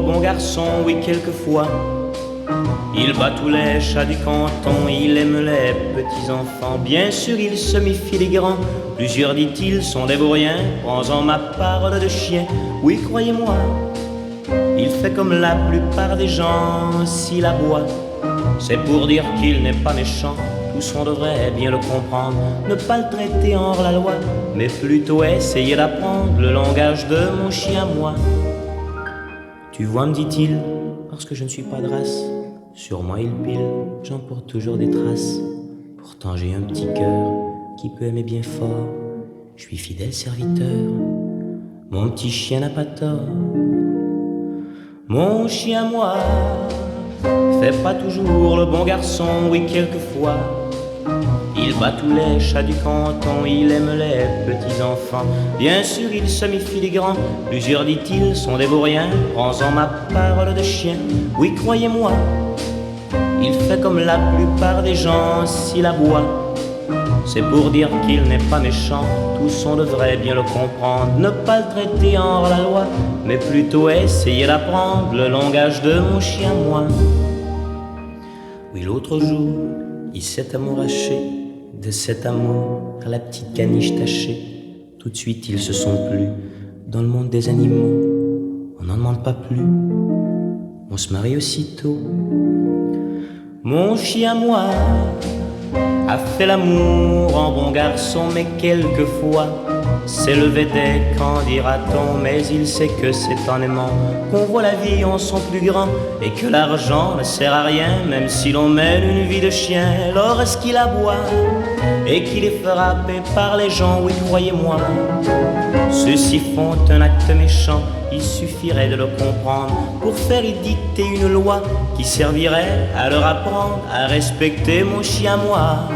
bon garçon, oui quelquefois. Il bat tous les chats du canton, il aime les petits enfants. Bien sûr il se méfie des grands, plusieurs dit-il sont des vauriens. Prends-en ma parole de chien, oui croyez-moi. Il fait comme la plupart des gens, s'il aboie, c'est pour dire qu'il n'est pas méchant. Tous on devrait bien le comprendre, ne pas le traiter hors la loi, mais plutôt essayer d'apprendre le langage de mon chien moi. Tu vois, me dit-il, parce que je ne suis pas de race, sur moi il pile, j'en porte toujours des traces. Pourtant j'ai un petit cœur qui peut aimer bien fort, je suis fidèle serviteur, mon petit chien n'a pas tort. Mon chien moi fait pas toujours le bon garçon, oui quelquefois. Il bat tous les chats du canton, il aime les petits enfants. Bien sûr il se méfie des grands, plusieurs dit-il sont des vauriens. Prends-en ma parole de chien, oui croyez-moi. Il fait comme la plupart des gens, s'il aboie, c'est pour dire qu'il n'est pas méchant. Tous on devrait bien le comprendre, ne pas le traiter hors la loi, mais plutôt essayer d'apprendre le langage de mon chien moi. Oui l'autre jour, il s'est amouraché de cet amour à la petite caniche tachée. Tout de suite ils se sont plu dans le monde des animaux. On n'en demande pas plus, on se marie aussitôt. Mon chien moi a fait l'amour en bon garçon, mais quelquefois s'est levé des quand dira-t-on. Mais il sait que c'est en aimant qu'on voit la vie en son plus grand, et que l'argent ne sert à rien, même si l'on mène une vie de chien. Lorsqu'il aboie et qu'il est frappé par les gens, oui croyez-moi, ceux-ci font un acte méchant. Il suffirait de le comprendre pour faire édicter une loi qui servirait à leur apprendre à respecter mon chien moi.